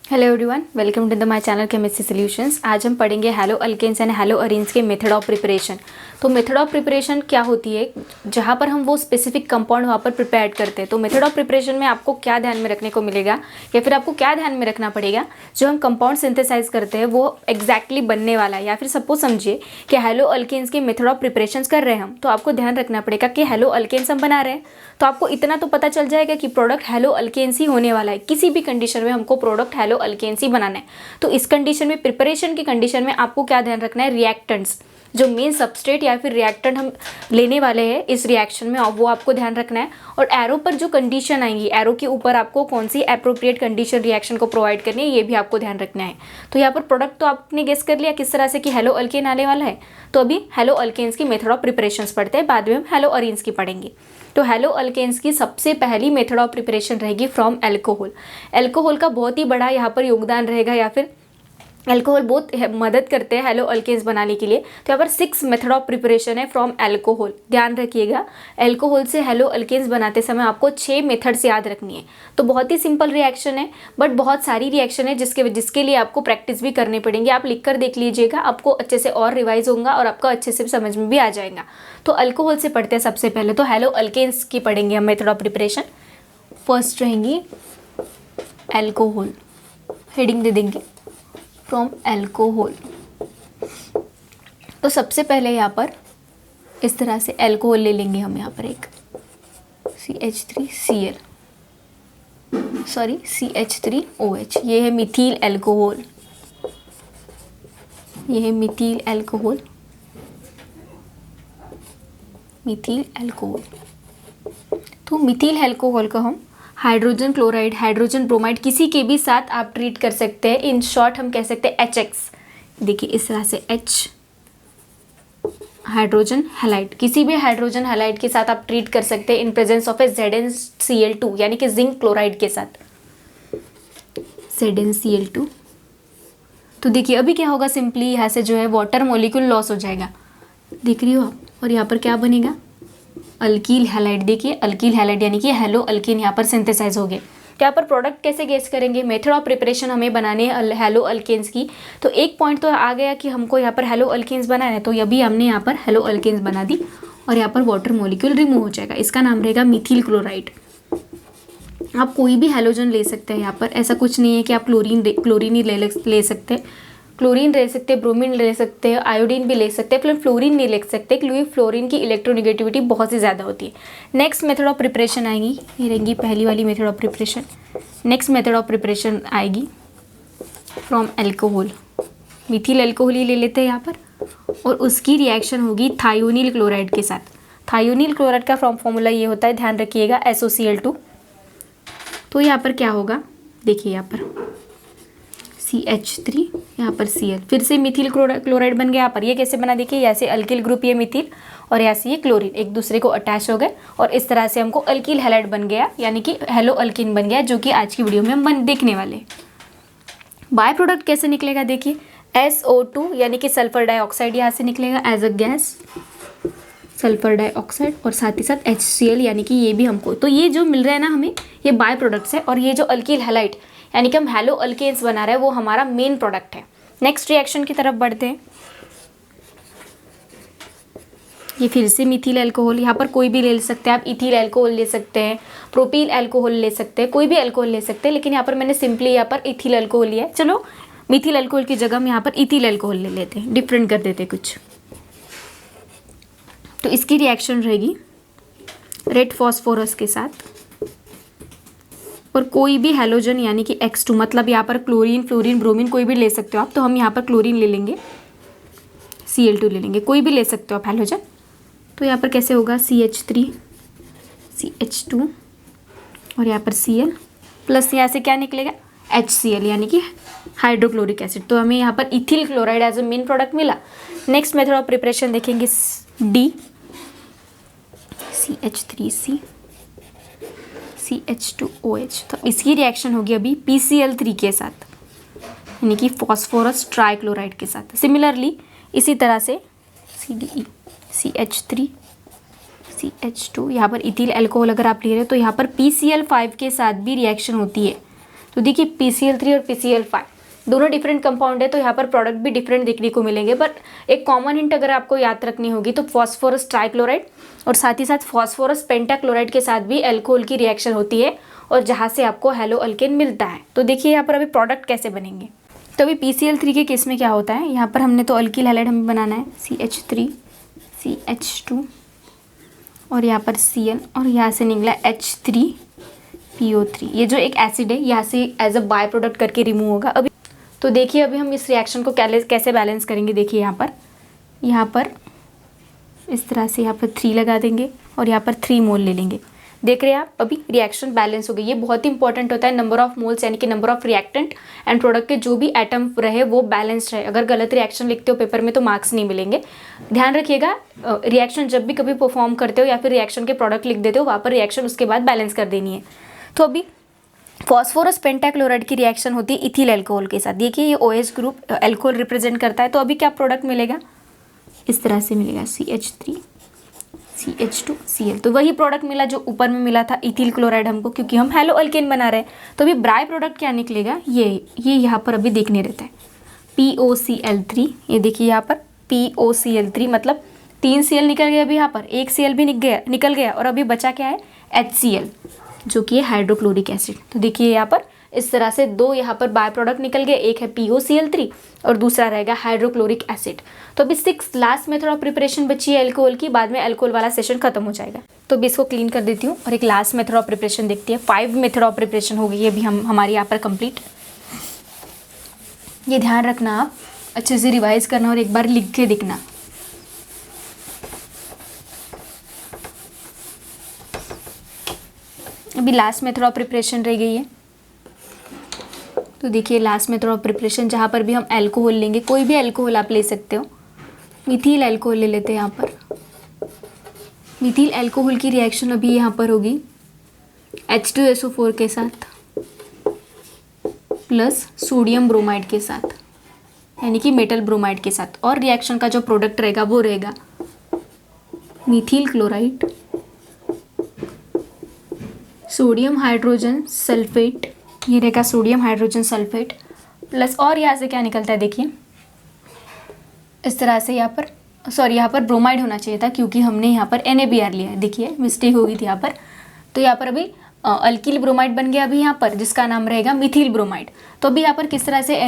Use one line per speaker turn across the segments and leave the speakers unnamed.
Hello everyone, welcome to the my channel chemistry solutions. आज हम पढ़ेंगे haloalkanes and haloarenes के method of preparation. तो method of preparation क्या होती है, जहाँ पर हम वो स्पेसिफिक कंपाउंड वहाँ पर प्रिपेयर करते हैं। तो मेथड ऑफ प्रिपरेशन में आपको क्या ध्यान में रखने को मिलेगा या फिर आपको क्या ध्यान में रखना पड़ेगा, जो हम कंपाउंड सिंथेसाइज करते हैं वो एग्जैक्टली बनने वाला है। या फिर सपोज समझिए कि हैलो अल्केन्स के मेथड ऑफ प्रिपरेशन कर रहे हैं हम, तो आपको ध्यान रखना पड़ेगा कि हैलो अल्केन्स हम बना रहे हैं तो आपको इतना तो पता चल जाएगा कि प्रोडक्ट हैलो अल्केन्स ही होने वाला है। किसी भी कंडीशन में हमको प्रोडक्ट हैलो अल्केन्स ही बनाना है। तो इस कंडीशन में, प्रिपरेशन की कंडीशन में आपको क्या ध्यान रखना है, रिएक्टेंट्स जो मेन सबस्ट्रेट या फिर रिएक्टेंट हम लेने वाले हैं इस रिएक्शन में, वो आपको ध्यान रखना है। और एरो पर जो कंडीशन आएंगी, एरो के ऊपर आपको कौन सी एप्रोप्रिएट कंडीशन रिएक्शन को प्रोवाइड करनी है, ये भी आपको ध्यान रखना है। तो यहाँ पर प्रोडक्ट तो आपने गेस कर लिया किस तरह से कि हैलो अल्केन आने वाला है। तो अभी हैलो अल्केन्स की मेथड ऑफ प्रिपरेशन पढ़ते हैं, बाद में हम हैलो अरीन्स की पढ़ेंगे। तो हैलो अल्केन्स की सबसे पहली मेथड ऑफ प्रिपरेशन रहेगी फ्रॉम एल्कोहल। एल्कोहल का बहुत ही बड़ा यहाँ पर योगदान रहेगा, या फिर एल्कोहल बहुत मदद करते हैं हैलो अल्केन्स बनाने के लिए। तो यहाँ पर 6 मेथड ऑफ प्रिपरेशन है फ्रॉम एल्कोहल। ध्यान रखिएगा, एल्कोहल से हैलो अल्केन्स बनाते समय आपको 6 मेथड्स याद रखनी है। तो बहुत ही सिंपल रिएक्शन है, बट बहुत सारी रिएक्शन है जिसके लिए आपको प्रैक्टिस भी करनी पड़ेंगी। आप लिख कर देख लीजिएगा, आपको अच्छे से और रिवाइज होगा और आपका अच्छे से समझ में भी आ जाएगा। तो अल्कोहल से पढ़ते हैं सबसे पहले। तो हैलो अल्केन्स की पढ़ेंगे हम मेथड ऑफ प्रिपरेशन। फर्स्ट रहेंगी एल्कोहल, हेडिंग दे देंगे फ्रॉम एल्कोहल। तो सबसे पहले यहाँ पर इस तरह से एल्कोहल ले लेंगे हम। यहाँ पर एक CH3OH, ये है मिथील एल्कोहल, ये है मिथील एल्कोहल, मिथील एल्कोहल। तो मिथील एल्कोहल को हम हाइड्रोजन क्लोराइड, हाइड्रोजन ब्रोमाइड किसी के भी साथ आप ट्रीट कर सकते हैं। इन शॉर्ट हम कह सकते हैं HX। देखिए इस तरह से H, हाइड्रोजन हैलाइड, किसी भी हाइड्रोजन हैलाइड के साथ आप ट्रीट कर सकते हैं in presence of A ZnCl2, यानी कि जिंक क्लोराइड के साथ ZnCl2। तो देखिए अभी क्या होगा, सिंपली यहाँ से जो है वाटर मॉलिक्यूल लॉस हो जाएगा, देख रही हो आप। और यहाँ पर क्या बनेगा, अल्कील हैलाइड। देखिए अल्कील हैलाइड यानी कि हैलो अल्केन यहाँ पर सिंथेसाइज हो गए। तो यहाँ पर प्रोडक्ट कैसे गेस करेंगे, मेथड ऑफ प्रिपरेशन हमें बनाने हैं हैलो अल्केन्स की। तो एक पॉइंट तो आ गया कि हमको यहाँ पर हैलो अल्केन्स बनाना है, तो अभी हमने यहाँ पर हैलो अल्केन्स बना दी और यहाँ पर वाटर मॉलिक्यूल रिमूव हो जाएगा। इसका नाम रहेगा मिथील क्लोराइड। आप कोई भी हैलोजन ले सकते हैं यहाँ पर, ऐसा कुछ नहीं है कि आप क्लोरीन ही ले सकते हैं। क्लोरीन ले सकते हैं, ब्रोमीन ले सकते हैं, आयोडीन भी ले सकते हैं, फिर फ्लोरीन नहीं ले सकते क्योंकि फ्लोरीन की इलेक्ट्रोनेगेटिविटी बहुत ही ज़्यादा होती है। नेक्स्ट मेथड ऑफ प्रिपरेशन आएगी, ये रहेंगी पहली वाली method of preparation. Next method of preparation आएगी फ्रॉम एल्कोहल, मिथील एल्कोहल ही ले लेते हैं यहाँ पर, और उसकी रिएक्शन होगी थायोनिल क्लोराइड के साथ। थायोनिल क्लोराइड का फॉर्मूला ये होता है, ध्यान रखिएगा, SOCl2। तो यहाँ पर क्या होगा, देखिए यहाँ पर CH3, यहाँ पर Cl, फिर से मिथील क्लोराइड बन गया यहाँ पर। ये कैसे बना, देखिए यहाँ से अल्किल ग्रुप, ये मिथील, और यहाँ से ये क्लोरीन एक दूसरे को अटैच हो गए और इस तरह से हमको अल्किल हैलाइड बन गया, यानी कि हैलो अल्किन बन गया, जो कि आज की वीडियो में हम देखने वाले। बाय प्रोडक्ट कैसे निकलेगा, देखिए SO2 यानी कि सल्फर डाइऑक्साइड यहाँ से निकलेगा as a gas, sulphur dioxide, और साथ ही साथ HCl, यानी कि ये भी हमको, तो ये जो मिल रहा है ना हमें, ये बाय प्रोडक्ट्स है। और ये जो अल्किल हैलाइड यानी कि हम हैलो अल्केन्स बना रहे हैं, वो हमारा मेन प्रोडक्ट है। नेक्स्ट रिएक्शन की तरफ बढ़ते हैं। ये फिर से मिथील एल्कोहल, यहाँ पर कोई भी ले सकते हैं आप, इथील एल्कोहल ले सकते हैं, प्रोपील एल्कोहल ले सकते हैं, कोई भी एल्कोहल ले सकते हैं, लेकिन यहाँ पर मैंने सिंपली यहाँ पर इथील एल्कोहल लिया है। चलो मिथील एल्कोहल की जगह हम यहाँ पर इथील एल्कोहल ले लेते हैं, डिफरेंट कर देते कुछ। तो इसकी रिएक्शन रहेगी रेड फॉस्फोरस के साथ, और कोई भी हैलोजन यानी कि X2, मतलब यहाँ पर क्लोरीन, फ्लोरीन, ब्रोमीन कोई भी ले सकते हो आप। तो हम यहाँ पर क्लोरीन ले लेंगे, Cl2 ले लेंगे, कोई भी ले सकते हो आप हैलोजन। तो यहाँ पर कैसे होगा, CH3, CH2 और यहाँ पर Cl प्लस यहाँ से क्या निकलेगा, HCl, यानी कि हाइड्रोक्लोरिक एसिड। तो हमें यहाँ पर ethyl chloride as a main product मिला। नेक्स्ट मेथड ऑफ प्रिपरेशन देखेंगे, D, CH3C, CH2OH। तो इसकी रिएक्शन होगी अभी PCl3 के साथ, यानी कि फॉस्फोरस ट्राइक्लोराइड के साथ। सिमिलरली इसी तरह से CDE, CH3, CH2, यहाँ पर इथिल एल्कोहल अगर आप ले रहे हो तो यहाँ पर PCl5 के साथ भी रिएक्शन होती है। तो देखिए PCl3 और PCl5 दोनों डिफरेंट कंपाउंड है, तो यहाँ पर प्रोडक्ट भी डिफरेंट देखने को मिलेंगे। बट एक कॉमन हिंट अगर आपको याद रखनी होगी तो फॉस्फोरस ट्राइक्लोराइड और साथ ही साथ फॉस्फोरस पेंटाक्लोराइड के साथ भी अल्कोहल की रिएक्शन होती है और जहाँ से आपको हेलो अल्केन मिलता है। तो देखिए यहाँ पर अभी प्रोडक्ट कैसे बनेंगे। तो अभी PCl3 के केस में क्या होता है, यहाँ पर हमने तो अल्किल हैलाइड हमें बनाना है CH3 CH2 और यहाँ पर Cl और यहाँ से निकला H3PO3। ये जो एक एसिड है यहाँ से एज अ बाय प्रोडक्ट करके रिमूव होगा। अभी तो देखिए अभी हम इस रिएक्शन को कैसे बैलेंस करेंगे। देखिए यहाँ पर इस तरह से यहाँ पर 3 लगा देंगे और यहाँ पर 3 मोल ले लेंगे। देख रहे हैं आप, अभी रिएक्शन बैलेंस हो गई। ये बहुत ही इंपॉर्टेंट होता है, नंबर ऑफ मोल्स यानी कि number of reactant and product के जो भी एटम रहे वो बैलेंस्ड रहे। अगर गलत रिएक्शन लिखते हो पेपर में तो मार्क्स नहीं मिलेंगे। ध्यान रखिएगा, रिएक्शन जब भी कभी परफॉर्म करते हो या फिर रिएक्शन के प्रोडक्ट लिख देते हो वहाँ पर रिएक्शन उसके बाद बैलेंस कर देनी है। तो अभी फॉस्फोरस पेंटाक्लोराइड की रिएक्शन होती है इथिल अल्कोहल के साथ। देखिए ये OH ग्रुप अल्कोहल रिप्रेजेंट करता है। तो अभी क्या प्रोडक्ट मिलेगा, इस तरह से मिलेगा CH3 CH2 Cl। तो वही प्रोडक्ट मिला जो ऊपर में मिला था इथिल क्लोराइड हमको, क्योंकि हम हेलो अल्केन बना रहे हैं। तो अभी बाय प्रोडक्ट क्या निकलेगा, ये यहाँ पर अभी देखने रहता है POCl3। ये देखिए यहाँ पर POCl3 मतलब 3 Cl निकल गया। अभी यहाँ पर 1 Cl भी निकल गया और अभी बचा क्या है HCl जो कि है हाइड्रोक्लोरिक एसिड। तो देखिए यहाँ पर इस तरह से 2 यहाँ पर बाय प्रोडक्ट निकल गए, एक है POCl3 और दूसरा रहेगा हाइड्रोक्लोरिक एसिड। तो अभी 6 लास्ट मेथड ऑफ प्रिपरेशन बची है अल्कोहल की, बाद में अल्कोहल वाला सेशन खत्म हो जाएगा। तो अभी इसको क्लीन कर देती हूँ और एक लास्ट मेथड ऑफ प्रिपरेशन देखती है। 5 मेथड ऑफ प्रिपरेशन हो गई है अभी हमारी यहाँ पर कंप्लीट। ये ध्यान रखना, आप अच्छे से रिवाइज करना और एक बार लिख के देखना। अभी लास्ट मेथड ऑफ प्रिपरेशन रह गई है। तो देखिए लास्ट मेथड ऑफ प्रिपरेशन जहाँ पर भी हम अल्कोहल लेंगे, कोई भी अल्कोहल आप ले सकते हो। मिथिल अल्कोहल ले लेते हैं। यहाँ पर मिथिल अल्कोहल की रिएक्शन अभी यहाँ पर होगी H2SO4 के साथ प्लस सोडियम ब्रोमाइड के साथ, यानी कि मेटल ब्रोमाइड के साथ। और रिएक्शन का जो प्रोडक्ट रहेगा वो रहेगा Mithil chloride, sodium hydrogen sulphate, ये रहेगा सोडियम हाइड्रोजन सल्फेट प्लस, और यहाँ से क्या निकलता है देखिए इस तरह से, यहाँ पर ब्रोमाइड होना चाहिए था क्योंकि हमने यहाँ पर NaBr लिया है। देखिए मिस्टेक हो गई थी यहाँ पर। तो यहाँ पर अभी अल्किल ब्रोमाइड बन गया अभी यहाँ पर, जिसका नाम रहेगा मिथिल ब्रोमाइड। तो अभी यहाँ पर किस तरह से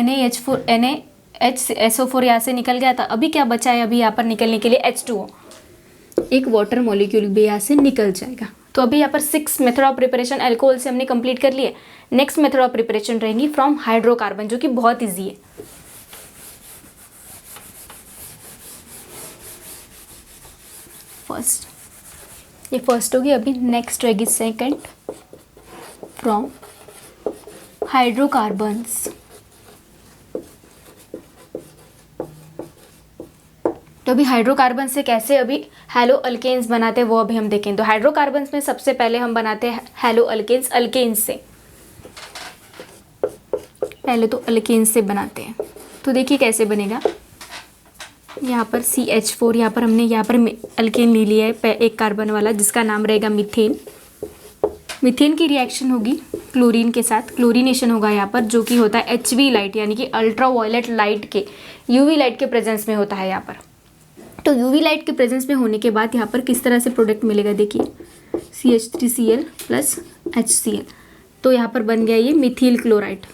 NaHSO4 यहाँ से निकल गया था। अभी क्या बचा है, अभी यहाँ पर निकलने के लिए H2O, एक वाटर मॉलिक्यूल भी यहाँ से निकल जाएगा। तो अभी यहाँ पर 6 मेथड ऑफ प्रिपरेशन अल्कोहल से हमने कंप्लीट कर लिए। नेक्स्ट मेथड ऑफ प्रिपरेशन रहेंगी फ्रॉम हाइड्रोकार्बन, जो कि बहुत इजी है। ये फर्स्ट होगी। अभी नेक्स्ट रहेगी सेकंड फ्रॉम हाइड्रोकार्बन्स। तो अभी हाइड्रोकार्बन से कैसे अभी हेलो अल्केन्स बनाते हैं वो अभी हम देखें। तो हाइड्रोकार्बन्स में सबसे पहले हम बनाते हैं हेलो अल्केन्स अल्केन्स से। पहले तो अल्केन्स से बनाते हैं। तो देखिए कैसे बनेगा। यहाँ पर CH4, यहाँ पर हमने अल्केन ले लिया है एक कार्बन वाला, जिसका नाम रहेगा मीथेन। मीथेन की रिएक्शन होगी क्लोरीन के साथ, क्लोरीनेशन होगा यहाँ पर, जो कि होता है HV लाइट यानी कि अल्ट्रा वायलेट लाइट के, UV लाइट के प्रेजेंस में होता है यहाँ पर। तो UV लाइट के प्रेजेंस में होने के बाद यहाँ पर किस तरह से प्रोडक्ट मिलेगा देखिए, CH3Cl प्लस HCl। तो यहाँ पर बन गया ये मिथिल क्लोराइड।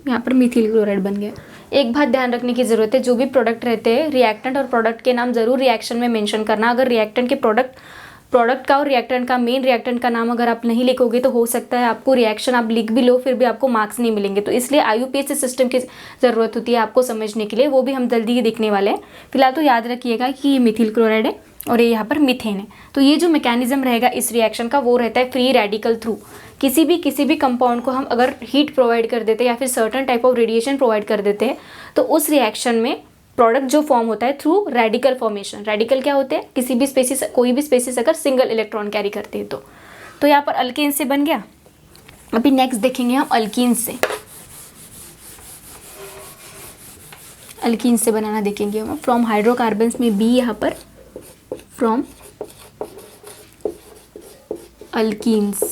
यहाँ पर मिथिल क्लोराइड बन गया। एक बात ध्यान रखने की ज़रूरत है, जो भी प्रोडक्ट रहते हैं रिएक्टेंट और प्रोडक्ट के नाम ज़रूर रिएक्शन में मेंशन करना। अगर रिएक्टेंट के प्रोडक्ट का और रिएक्टेंट का मेन रिएक्टेंट का नाम अगर आप नहीं लिखोगे तो हो सकता है आपको रिएक्शन आप लिख भी लो फिर भी आपको मार्क्स नहीं मिलेंगे। तो इसलिए IUPAC सिस्टम की ज़रूरत होती है आपको समझने के लिए, वो भी हम जल्दी ही देखने वाले हैं। फिलहाल तो याद रखिएगा कि ये मिथिल क्लोराइड है और ये यहाँ पर मीथेन है। तो ये जो मैकेनिज्म रहेगा इस रिएक्शन का वो रहता है फ्री रेडिकल थ्रू। किसी भी कंपाउंड को हम अगर हीट प्रोवाइड कर देते हैं या फिर certain type of radiation provide कर देते हैं तो उस रिएक्शन में प्रोडक्ट जो फॉर्म होता है थ्रू रेडिकल फॉर्मेशन। रेडिकल क्या होते हैं, किसी भी स्पेसिस, कोई भी स्पेसिस अगर सिंगल इलेक्ट्रॉन कैरी करते हैं तो यहाँ पर अल्केन से बन गया। अभी नेक्स्ट देखेंगे हम अल्कीन से। अल्कीन से बनाना देखेंगे हम फ्रॉम हाइड्रोकार्बन्स में भी, यहाँ पर फ्रॉम अल्कीन्स।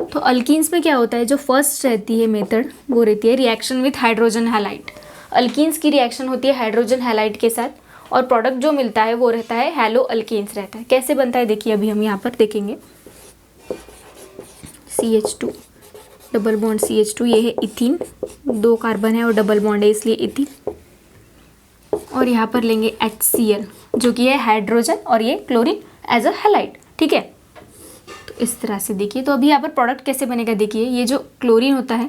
तो अल्कीन्स में क्या होता है, जो फर्स्ट रहती है मेथड वो रहती है reaction with hydrogen halide. Alkenes की रिएक्शन होती है हाइड्रोजन हैलाइड के साथ, और प्रोडक्ट जो मिलता है वो रहता है हैलो अल्कीन्स रहता है। कैसे बनता है देखिए, अभी हम यहाँ पर देखेंगे। CH2 डबल बॉन्ड CH2, ये है इथीन, 2 कार्बन है और डबल बॉन्ड है इसलिए इथीन। और यहाँ पर लेंगे HCl जो कि है हाइड्रोजन, और ये क्लोरीन एज अ हैलाइड। ठीक है, तो इस तरह से देखिए। तो अभी यहाँ पर प्रोडक्ट कैसे बनेगा देखिए, ये जो क्लोरीन होता है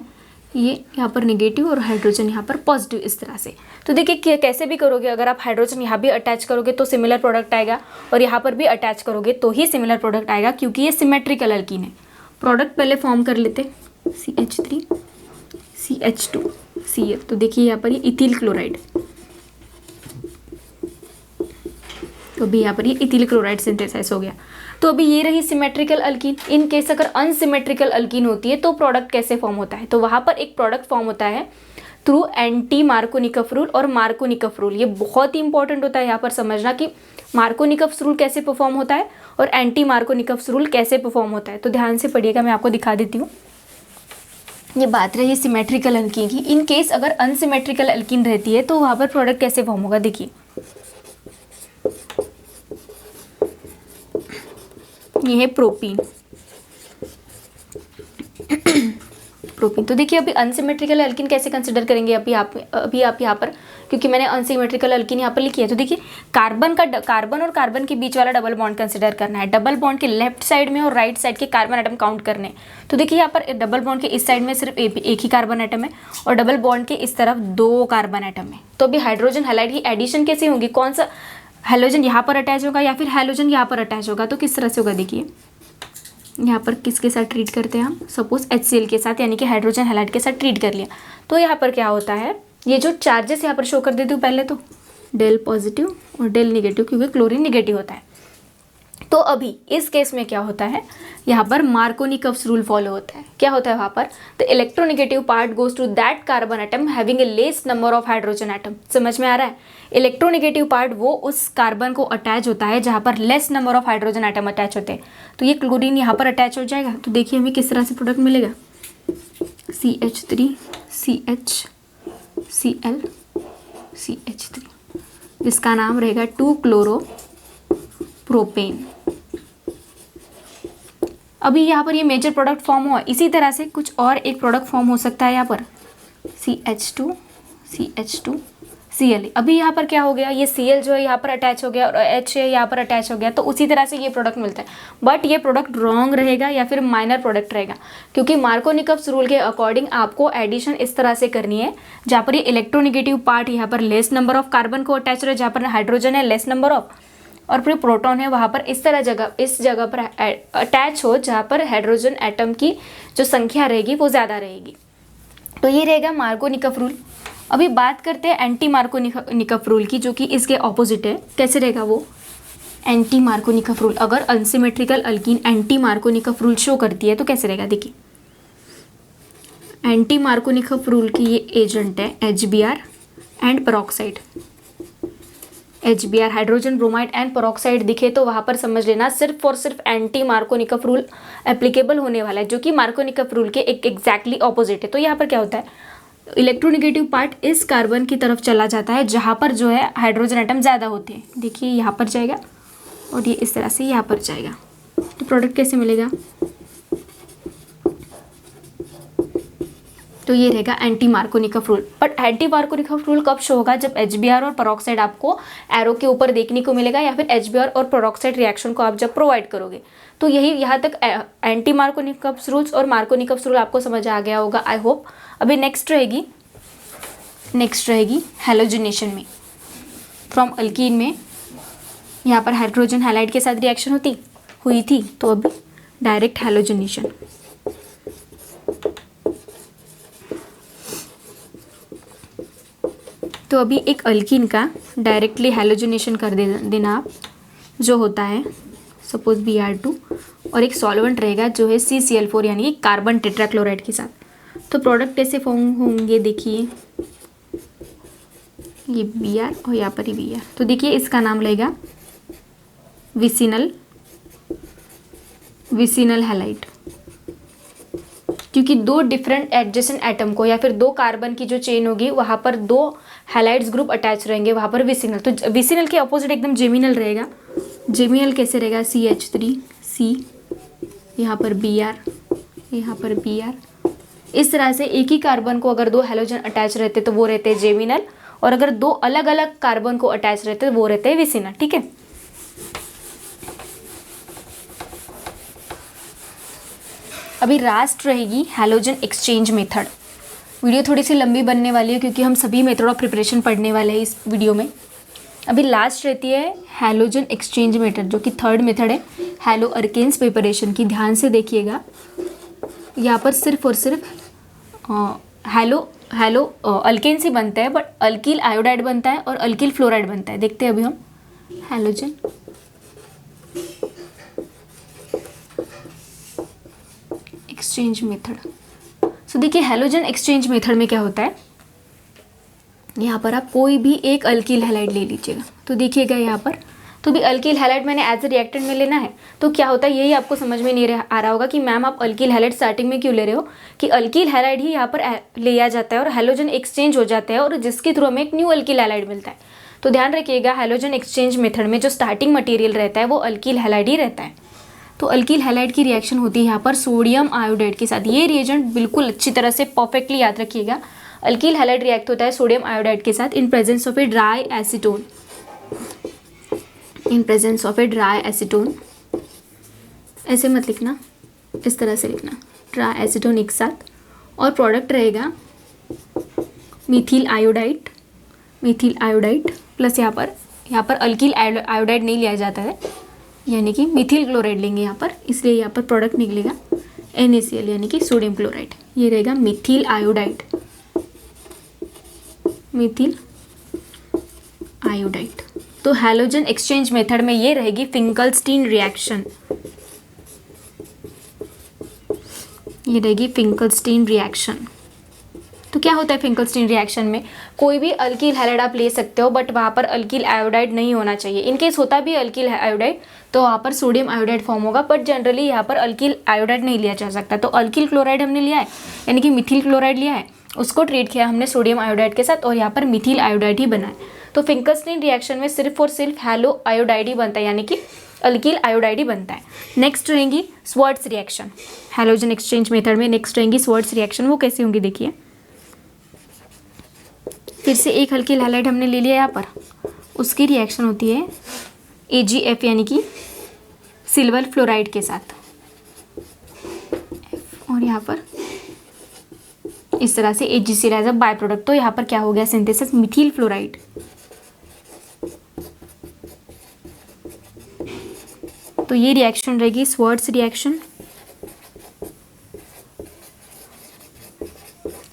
ये यहाँ पर नेगेटिव और हाइड्रोजन यहाँ पर पॉजिटिव, इस तरह से। तो देखिए कैसे भी करोगे, अगर आप हाइड्रोजन यहाँ भी अटैच करोगे तो सिमिलर प्रोडक्ट आएगा, और यहाँ पर भी अटैच करोगे तो ही सिमिलर प्रोडक्ट आएगा, क्योंकि ये सिमेट्रिकल अल्कीन है। प्रोडक्ट पहले फॉर्म कर लेते, CH3 CH2 Cl। तो देखिए यहाँ पर ये इथिल क्लोराइड, तो अभी यहाँ पर ये इथिल क्लोराइड सिंथेसाइज हो गया। तो अभी ये रही सिमेट्रिकल अल्कीन। इन केस अगर अनसिमेट्रिकल अल्कीन होती है तो प्रोडक्ट कैसे फॉर्म होता है, तो वहाँ पर एक प्रोडक्ट फॉर्म होता है थ्रू एंटी मार्कोनिकफ रूल और मार्कोनिकफ रूल। ये बहुत ही इंपॉर्टेंट होता है यहाँ पर समझना कि मार्कोनिकफ रूल कैसे परफॉर्म होता है और एंटी मार्कोनिकफ रूल कैसे परफॉर्म होता है। तो ध्यान से पढ़िएगा, मैं आपको दिखा देती हूँ। ये बात रही सिमेट्रिकल अल्कीन की। इन केस अगर अनसिमेट्रिकल अल्कीन रहती है तो वहाँ पर प्रोडक्ट कैसे फॉर्म होगा देखिए। ये है प्रोपीन। प्रोपीन, तो देखिए अभी अनसिमेट्रिकल अल्कीन कैसे कंसिडर करेंगे अभी आप यहाँ पर, क्योंकि मैंने अनसिमेट्रिकल अल्कीन यहाँ पर लिखी है। तो देखिए कार्बन और कार्बन के बीच वाला डबल बॉन्ड कंसिडर करना है। डबल बॉन्ड के लेफ्ट साइड में और राइट साइड के कार्बन एटम काउंट करने हैं। तो देखिए यहाँ पर डबल बॉन्ड के इस साइड में सिर्फ एक ही कार्बन एटम है, और डबल बॉन्ड के इस तरफ 2 कार्बन एटम है। तो अभी हाइड्रोजन हैलाइड की एडिशन कैसे होगी, कौन सा हैलोजन यहाँ पर अटैच होगा या फिर हैलोजन यहाँ पर अटैच होगा, तो किस तरह से होगा देखिए। यहाँ पर किसके साथ ट्रीट करते हैं हम, सपोज HCl के साथ, यानी कि हाइड्रोजन हैलाइड के साथ ट्रीट कर लिया। तो यहाँ पर क्या होता है, ये जो चार्जेस यहाँ पर शो कर देती हूँ पहले, तो डेल पॉजिटिव और डेल निगेटिव, क्योंकि क्लोरीन निगेटिव होता है। तो अभी इस केस में क्या होता है, यहाँ पर मार्कोनिकफ रूल फॉलो होता है। क्या होता है वहाँ पर, the electronegative part goes to that carbon atom having a less number of hydrogen atom. समझ में आ रहा है, इलेक्ट्रोनेगेटिव पार्ट वो उस कार्बन को अटैच होता है जहाँ पर less number of hydrogen atom attach होते हैं। तो ये क्लोरीन यहाँ पर अटैच हो जाएगा। तो देखिए हमें किस तरह से प्रोडक्ट मिलेगा, CH3 CHCl CH3, जिसका नाम रहेगा 2-क्लोरोप्रोपेन। अभी यहाँ पर ये मेजर प्रोडक्ट फॉर्म हुआ। इसी तरह से कुछ और एक प्रोडक्ट फॉर्म हो सकता है यहाँ पर, CH2 Cl। अभी यहाँ पर क्या हो गया, ये Cl जो है यहाँ पर अटैच हो गया और H है यहाँ पर अटैच हो गया। तो उसी तरह से ये प्रोडक्ट मिलता है, बट ये प्रोडक्ट रॉन्ग रहेगा या फिर माइनर प्रोडक्ट रहेगा, क्योंकि मार्कोनिकफ रूल के अकॉर्डिंग आपको एडिशन इस तरह से करनी है जहाँ पर ये इलेक्ट्रोनेगेटिव पार्ट यहाँ पर लेस नंबर ऑफ कार्बन को अटैच रहे, जहाँ पर हाइड्रोजन है लेस नंबर ऑफ, और फिर प्रोटॉन है वहाँ पर इस जगह पर अटैच हो जहाँ पर हाइड्रोजन एटम की जो संख्या रहेगी वो ज़्यादा रहेगी। तो ये रहेगा मार्कोनिकफ रूल। अभी बात करते हैं एंटी मार्कोनिकफ रूल की, जो कि इसके ऑपोजिट है। कैसे रहेगा वो, एंटी मार्कोनिकफ रूल। अगर unsymmetrical alkene anti Markovnikov rule show करती है तो कैसे रहेगा देखिए। एंटी मार्कोनिकफ रूल की ये एजेंट है HBr and peroxide. HBr hydrogen bromide and peroxide दिखे तो वहाँ पर समझ लेना सिर्फ और सिर्फ एंटी मार्कोनिकफ रूल एप्लीकेबल होने वाला है, जो कि मार्कोनिकफ रूल के एक एग्जैक्टली ऑपोजिट है। तो यहाँ पर क्या होता है, इलेक्ट्रोनेगेटिव पार्ट इस कार्बन की तरफ चला जाता है जहाँ पर जो है हाइड्रोजन एटम ज़्यादा होते हैं। देखिए यहाँ पर जाएगा और ये इस तरह से यहाँ पर जाएगा। तो प्रोडक्ट कैसे मिलेगा, तो ये रहेगा anti Markovnikov rule. But anti Markovnikov rule कब शो होगा, जब HBr और पेरोक्साइड आपको एरो के ऊपर देखने को मिलेगा, या फिर HBr और पेरोक्साइड रिएक्शन को आप जब प्रोवाइड करोगे। तो यही यहाँ तक एंटी मार्कोनिकफ रूल्स और मार्कोनिकफ रूल आपको समझ आ गया होगा, आई होप। अभी नेक्स्ट रहेगी हैलोजिनेशन में। फ्रॉम अल्कीन में यहाँ पर हाइड्रोजन हैलाइड के साथ रिएक्शन हुई थी, तो अभी डायरेक्ट हैलोजिनेशन। तो अभी एक अल्कीन का डायरेक्टली हैलोजिनेशन कर देना आप, जो होता है सपोज Br2, और एक सॉल्वेंट रहेगा जो है CCl4 यानी कि कार्बन टेट्राक्लोराइड के साथ। तो प्रोडक्ट कैसे फॉर्म होंगे देखिए, ये Br और यहाँ पर ही Br। तो देखिए इसका नाम लगेगा विसिनल विसिनल हैलाइड, क्योंकि दो डिफरेंट एडजेसेंट एटम को या फिर दो कार्बन की जो चेन होगी वहाँ पर दो हैलाइड्स ग्रुप अटैच रहेंगे, वहाँ पर विसिनल। तो विसिनल के अपोजिट एकदम जेमिनल रहेगा। जेमिनल कैसे रहेगा? CH3C, यहाँ पर Br, यहाँ पर Br। इस तरह से एक ही कार्बन को अगर दो हैलोजन अटैच रहते तो वो रहते हैं जेमिनल, और अगर दो अलग अलग कार्बन को अटैच रहते तो वो रहते हैं विसिनल। ठीक है, अभी लास्ट रहेगी हैलोजन एक्सचेंज मेथड। वीडियो थोड़ी सी लंबी बनने वाली है क्योंकि हम सभी मेथड ऑफ प्रिपरेशन पढ़ने वाले हैं इस वीडियो में। अभी लास्ट रहती है हैलोजन एक्सचेंज मेथड, जो कि थर्ड मेथड है हैलो अल्केन्स प्रिपरेशन की। ध्यान से देखिएगा, यहाँ पर सिर्फ और सिर्फ हैलो अल्केन्स ही बनता है, बट अल्किल आयोडाइड बनता है और अल्किल फ्लोराइड बनता है। देखते हैं अभी हम हैलोजन एक्सचेंज मेथड। सो देखिए हैलोजन एक्सचेंज मेथड में क्या होता है, यहाँ पर आप कोई भी एक अल्किल हैलाइड ले लीजिएगा। तो देखिएगा यहाँ पर तो भी अल्किल हैलाइड मैंने एज ए रिएक्टेंट में लेना है। तो क्या होता है, यही आपको समझ में नहीं आ रहा होगा कि मैम आप अल्किल हैलाइड स्टार्टिंग में क्यों ले रहे हो, कि अल्किल हैलाइड ही यहाँ पर लिया जाता है और हैलोजन एक्सचेंज हो जाता है, और जिसके थ्रू हमें एक न्यू अल्किल हैलाइड मिलता है। तो ध्यान रखिएगा, हैलोजन एक्सचेंज मेथड में जो स्टार्टिंग मटेरियल रहता है वो अल्किल हैलाइड ही रहता है। तो अल्किल हैलाइड की रिएक्शन होती है यहाँ पर सोडियम आयोडाइड के साथ। ये रिएजेंट बिल्कुल अच्छी तरह से परफेक्टली याद रखिएगा। अल्किल हैलाइड रिएक्ट होता है सोडियम आयोडाइड के साथ in presence of a dry acetone. In presence of a dry acetone, ऐसे मत लिखना, इस तरह से लिखना, ड्राई एसीटोन एक साथ, और प्रोडक्ट रहेगा मीथिल आयोडाइड। मीथिल आयोडाइड प्लस यहाँ पर अल्किल आयोडाइड नहीं लिया जाता है, यानी कि मिथिल क्लोराइड लेंगे यहाँ पर, इसलिए यहाँ पर प्रोडक्ट निकलेगा NaCl यानी कि सोडियम क्लोराइड। ये रहेगा मिथिल आयोडाइड, मिथिल आयोडाइड। तो हैलोजन एक्सचेंज मेथड में ये रहेगी फिंकलस्टीन रिएक्शन। ये रहेगी फिंकलस्टीन रिएक्शन। तो क्या होता है फिंकलस्टीन रिएक्शन में, कोई भी अल्किल हैलाइड आप ले सकते हो, बट वहाँ पर अल्किल आयोडाइड नहीं होना चाहिए। इनकेस होता भी अल्किल आयोडाइड तो वहाँ पर सोडियम आयोडाइड फॉर्म होगा, बट जनरली यहाँ पर अल्किल आयोडाइड नहीं लिया जा सकता। तो अल्किल क्लोराइड हमने लिया है, यानी कि मिथिल क्लोराइड लिया है, उसको ट्रीट किया हमने सोडियम आयोडाइड के साथ, और यहाँ पर मिथिल आयोडाइड ही बना है। तो फिंकलस्टीन रिएक्शन में सिर्फ और सिर्फ हैलो आयोडाइड ही बनता है, यानी कि अल्किल आयोडाइड ही बनता है। नेक्स्ट रहेंगी स्वर्ट्स रिएक्शन। हैलोजन एक्सचेंज मेथड में नेक्स्ट रहेंगी स्वर्ट्स रिएक्शन। वो कैसे होंगी देखिए, फिर से एक अल्किल हैलाइड हमने ले लिया यहाँ पर, उसकी रिएक्शन होती है AgF यानी कि सिल्वर फ्लोराइड के साथ, और यहाँ पर इस तरह से AgCl as a by product. तो यहाँ पर क्या हो गया, सिंथेसिस मिथिल फ्लोराइड। तो ये रिएक्शन रहेगी स्वर्ट्स रिएक्शन।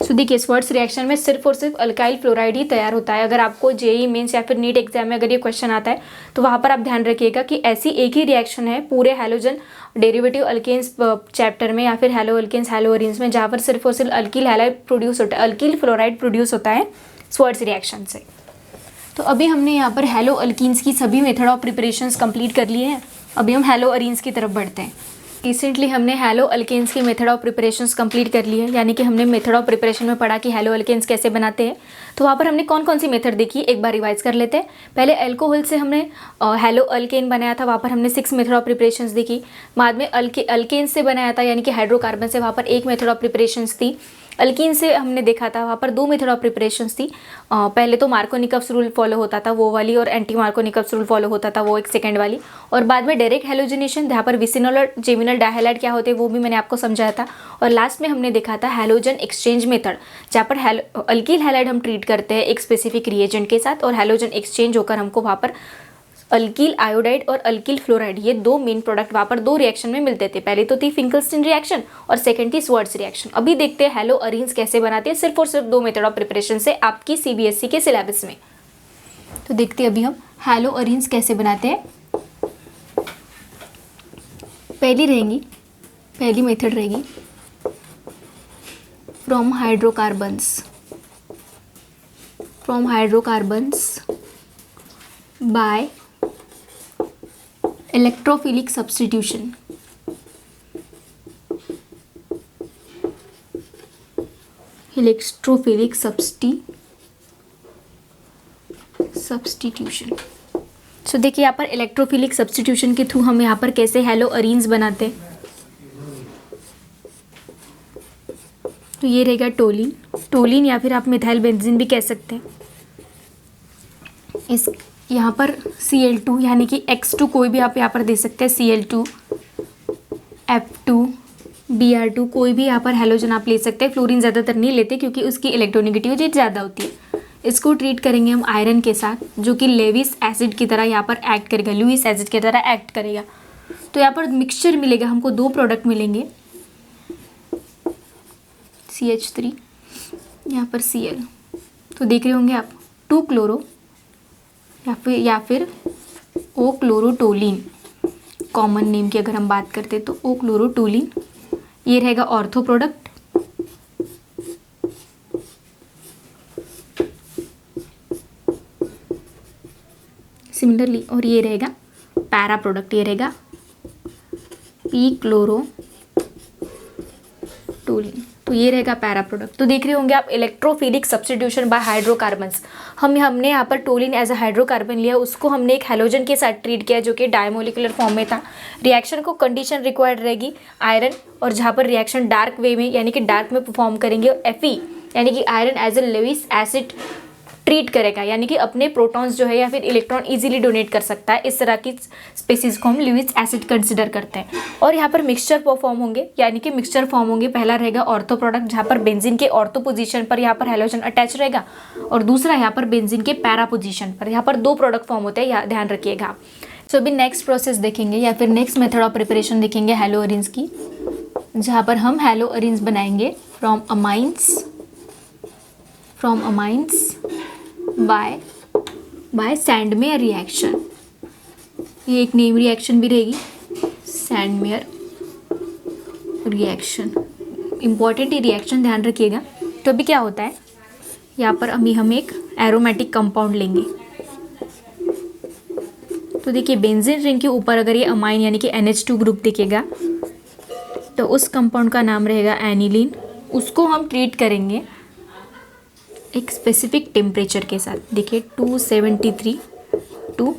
सो देखिए स्वर्ट्स रिएक्शन में सिर्फ और सिर्फ अल्काइल फ्लोराइड ही तैयार होता है। अगर आपको जेईई मेंस या फिर नीट एग्जाम में अगर ये क्वेश्चन आता है तो वहाँ पर आप ध्यान रखिएगा कि ऐसी एक ही रिएक्शन है पूरे हैलोजन डेरिवेटिव अल्केन्स चैप्टर में या फिर हैलो अल्केन्स हैलो अरीन्स में, जहाँ पर सिर्फ और सिर्फ अल्किल हैलाइड प्रोड्यूस होता है, अल्किल फ्लोराइड प्रोड्यूस होता है स्वर्ट्स रिएक्शन से। तो अभी हमने यहाँ पर हैलो अल्कीन्स की सभी मेथड ऑफ प्रिपरेशंस कंप्लीट कर लिए हैं। अभी हम हैलो अरीन्स की तरफ बढ़ते हैं। रिसेंटली हमने हैलो अल्केन्स की मेथड ऑफ प्रिपरेशंस कंप्लीट कर ली है, यानी कि हमने मेथड ऑफ प्रिपरेशन में पढ़ा कि हैलो अल्केन्स कैसे बनाते हैं। तो वहाँ पर हमने कौन कौन सी मेथड देखी, एक बार रिवाइज कर लेते हैं। पहले अल्कोहल से हमने हैलो अल्केन बनाया था, वहाँ पर हमने 6 मेथड ऑफ प्रिपरेशंस देखी। बाद में अल्केन से बनाया था, यानी कि हाइड्रोकार्बन से, वहाँ पर 1 मेथड ऑफ प्रिपरेशंस थी। अल्कीन से हमने देखा था, वहाँ पर 2 मेथड ऑफ प्रिपरेशंस थी। पहले तो मार्कोनिकफ्स रूल फॉलो होता था वो वाली, और एंटी मार्कोनिकफ्स रूल फॉलो होता था वो एक सेकंड वाली, और बाद में डायरेक्ट हैलोजनेशन जहाँ पर विसिनल और जेमिनल डायहैलाइड क्या होते हैं वो भी मैंने आपको समझाया था। और लास्ट में हमने देखा था हैलोजन एक्सचेंज मेथड, जहाँ पर अल्किल हैलाइड हम ट्रीट करते हैं एक स्पेसिफिक रिएजेंट के साथ, और हैलोजन एक्सचेंज होकर हमको वहाँ पर अल्किल आयोडाइड और अल्किल फ्लोराइड, ये 2 मेन प्रोडक्ट वहाँ पर 2 रिएक्शन में मिलते थे। पहले तो थी फिंकलस्टीन रिएक्शन और सेकंड थी स्वर्ट्स रिएक्शन। अभी देखते हैं हैलो अरीन्स कैसे बनाते हैं सिर्फ और सिर्फ 2 मेथड ऑफ प्रिपरेशन से आपकी CBSE के सिलेबस में। तो देखते हैं अभी हम हैलो अरीन्स कैसे बनाते हैं। पहली मेथड रहेगी from hydrocarbons by electrophilic substitution. Electrophilic substitution. So देखिए यहाँ पर इलेक्ट्रोफिलिक सब्स्टिट्यूशन के थ्रू हम यहाँ पर कैसे हेलो अरीन्स बनाते हैं। तो ये रहेगा टोलिन, टोलिन या फिर आप मिथाइल बेंजीन भी कह सकते हैं। इस यहाँ पर Cl2 यानी कि X2 कोई भी आप यहाँ पर दे सकते हैं, Cl2, F2, Br2 कोई भी यहाँ पर हैलोजन आप ले सकते हैं। फ्लोरीन ज़्यादातर नहीं लेते क्योंकि उसकी इलेक्ट्रोनेगेटिविटी ज़्यादा होती है। इसको ट्रीट करेंगे हम आयरन के साथ, जो कि लेविस एसिड की तरह यहाँ पर एक्ट करेगा, लुईस एसिड की तरह एक्ट करेगा। तो यहाँ पर मिक्सचर मिलेगा हमको, दो प्रोडक्ट मिलेंगे, CH3 यहाँ पर Cl। तो देख रहे होंगे आप 2 क्लोरो या फिर ओ क्लोरोटोलिन, कॉमन नेम की अगर हम बात करते तो ओ क्लोरोटोलिन, ये रहेगा ऑर्थो प्रोडक्ट। सिमिलरली और ये रहेगा पैरा प्रोडक्ट, ये रहेगा पी क्लोरोटोलिन। तो ये रहेगा पैरा प्रोडक्ट। तो देख रहे होंगे आप इलेक्ट्रोफिलिक सब्स्टिट्यूशन बाय हाइड्रोकार्बन्स। हमने यहाँ पर टोलिन एज अ हाइड्रोकार्बन लिया, उसको हमने एक हैलोजन के साथ ट्रीट किया जो कि डायमोलिकुलर फॉर्म में था। रिएक्शन को कंडीशन रिक्वायर्ड रहेगी आयरन, और जहाँ पर रिएक्शन डार्क वे में यानी कि डार्क में परफॉर्म करेंगे, Fe यानी कि iron as a Lewis acid treat करेगा, यानी कि अपने प्रोटॉन्स जो है या फिर इलेक्ट्रॉन इजीली डोनेट कर सकता है। इस तरह की स्पीसीज को हम लुईस एसिड कंसिडर करते हैं। और यहाँ पर मिक्सचर परफॉर्म होंगे, यानी कि मिक्सचर फॉर्म होंगे। पहला रहेगा ऑर्थो प्रोडक्ट, जहाँ पर बेंजीन के ऑर्थो पोजीशन पर यहाँ पर हैलोजन अटैच रहेगा, और दूसरा यहाँ पर बेंजीन के पैरा पोजीशन पर। यहाँ पर 2 प्रोडक्ट फॉर्म होते हैं, ध्यान रखिएगा। सो अभी नेक्स्ट प्रोसेस देखेंगे या फिर नेक्स्ट मेथड ऑफ प्रिपरेशन देखेंगे हैलो अरीन्स की, जहाँ पर हम हैलो अरीन्स बनाएंगे from amines by Sandmeyer reaction. ये एक नेम रिएक्शन भी रहेगी, सैंडमेयर रिएक्शन, इंपॉर्टेंट ये रिएक्शन, ध्यान रखिएगा। तो अभी क्या होता है, यहाँ पर अभी हम एक एरोमेटिक कंपाउंड लेंगे। तो देखिए बेंजीन रिंग के ऊपर अगर ये अमाइन यानी कि NH2 ग्रुप दिखेगा तो उस कंपाउंड का नाम रहेगा एनिलीन। उसको हम ट्रीट करेंगे एक स्पेसिफिक टेम्परेचर के साथ। देखिए 273 टू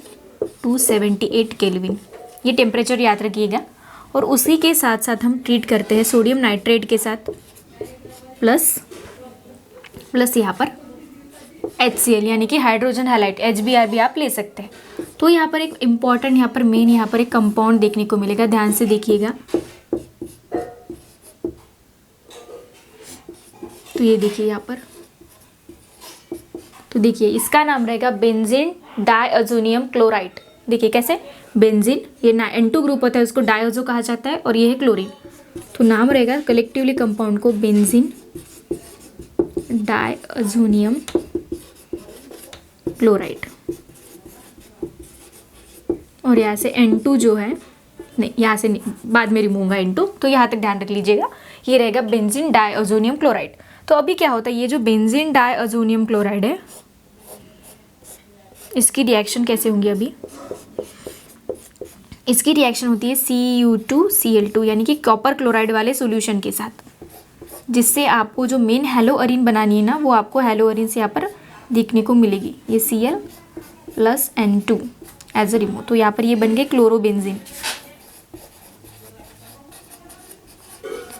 278 केल्विन, ये टेम्परेचर याद रखिएगा। और उसी के साथ साथ हम ट्रीट करते हैं सोडियम नाइट्रेट के साथ, प्लस यहाँ पर HCl यानी कि हाइड्रोजन हैलाइड, HBr भी आप ले सकते हैं। तो यहाँ पर एक इम्पॉर्टेंट यहाँ पर मेन यहाँ पर एक कंपाउंड देखने को मिलेगा, ध्यान से देखिएगा। तो ये देखिए यहाँ पर, तो देखिए इसका नाम रहेगा बेंजीन डायअज़ोनियम क्लोराइड। देखिए कैसे, बेंजीन ये N2 ग्रुप होता है, उसको डायअज़ो कहा जाता है, और ये है क्लोरीन। तो नाम रहेगा कलेक्टिवली कंपाउंड को बेंजीन डायअज़ोनियम क्लोराइड। और यहाँ से N2 जो है, नहीं यहाँ से नहीं, बाद में रिमूव होगा N2, तो यहाँ तक ध्यान रख लीजिएगा। ये रहेगा बेंजीन डायअज़ोनियम क्लोराइड। तो अभी क्या होता है, ये जो बेंजीन डायअज़ोनियम क्लोराइड है, इसकी रिएक्शन कैसे होंगी, अभी इसकी रिएक्शन होती है Cu2Cl2 यानी कि कॉपर क्लोराइड वाले सॉल्यूशन के साथ, जिससे आपको जो मेन हेलो अरीन बनानी है ना, वो आपको हेलो अरीन से यहाँ पर देखने को मिलेगी। ये Cl plus N2 as a remove, तो यहाँ पर ये बन गए क्लोरोबेंजीन।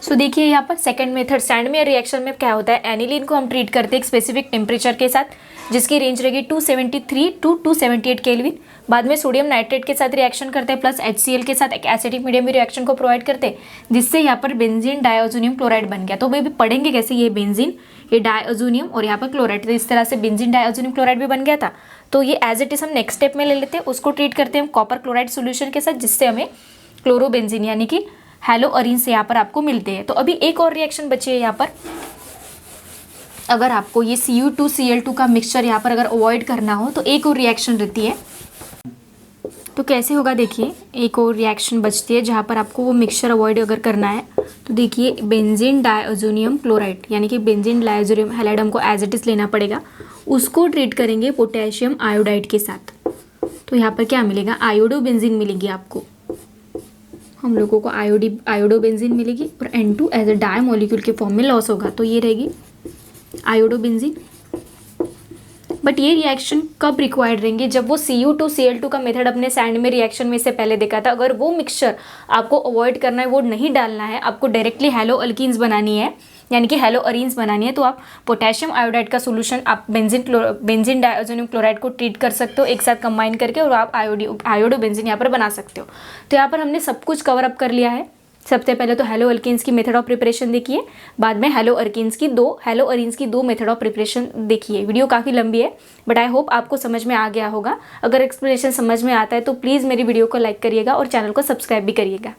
सो देखिए यहाँ पर सेकंड मेथड सैंडमेयर रिएक्शन में क्या होता है, एनिलीन को हम ट्रीट करते हैं एक स्पेसिफिक टेम्परेचर के साथ, जिसकी रेंज रहेगी 273 टू 278 केल्विन। बाद में सोडियम नाइट्रेट के साथ रिएक्शन करते हैं, प्लस HCl के साथ एक एसिडिक मीडियम में रिएक्शन को प्रोवाइड करते हैं, जिससे यहाँ पर बेंजीन डायअज़ोनियम क्लोराइड बन गया। तो वे भी पढ़ेंगे कैसे, ये बेंजीन, ये डायअज़ोनियम और यहाँ पर क्लोराइड, तो इस तरह से बेंजीन डायअज़ोनियम क्लोराइड भी बन गया था। तो ये एज इट इज हम नेक्स्ट स्टेप में ले लेते हैं, उसको ट्रीट करते हैं हम कॉपर क्लोराइड सोल्यूशन के साथ, जिससे हमें क्लोरोबेंजीन यानी कि हेलो अरीन से यहाँ पर आपको मिलते हैं। तो अभी एक और रिएक्शन बची है यहाँ पर, अगर आपको ये Cu2Cl2 का मिक्सचर यहाँ पर अगर अवॉइड करना हो तो एक और रिएक्शन रहती है। तो कैसे होगा, देखिए एक और रिएक्शन बचती है जहाँ पर आपको वो मिक्सचर अवॉइड अगर करना है। तो देखिए बेंजीन डायअज़ोनियम क्लोराइड यानी कि बेंजीन डायअज़ोनियम हैलाइड हमको एज इट इज लेना पड़ेगा, उसको ट्रीट करेंगे पोटेशियम आयोडाइड के साथ। तो यहाँ पर क्या मिलेगा, आयोडोबेंजीन मिलेगी आपको, हम लोगों को आयोडोबेंजीन मिलेगी, और N2 as a di molecule के फॉर्म में लॉस होगा। तो ये रहेगी आयोडोबेंजीन। बट ये रिएक्शन कब रिक्वायर्ड रहेंगे, जब वो Cu2Cl2 का मेथड अपने सैंड में रिएक्शन में से पहले देखा था। अगर वो मिक्सचर आपको अवॉइड करना है, वो नहीं डालना है, आपको डायरेक्टली हेलो अल्कीन्स बनानी है, यानी कि हेलो अरीन्स बनानी है, तो आप पोटेशियम आयोडाइड का सोल्यूशन आप बेंजीन डाइअज़ोनियम क्लोराइड को ट्रीट कर सकते हो एक साथ कंबाइन करके, और आप आयोडोबेंजीन यहाँ पर बना सकते हो। तो यहाँ पर हमने सब कुछ कवर अप कर लिया है। सबसे पहले तो हेलो अल्कीन्स की मेथड ऑफ प्रिपरेशन देखिए, बाद में हेलो अरीन्स की दो मेथड ऑफ प्रिपरेशन देखिए। वीडियो काफ़ी लंबी है बट आई होप आपको समझ में आ गया होगा। अगर एक्सप्लेनेशन समझ में आता है तो प्लीज़ मेरी वीडियो को लाइक करिएगा और चैनल को सब्सक्राइब भी करिएगा।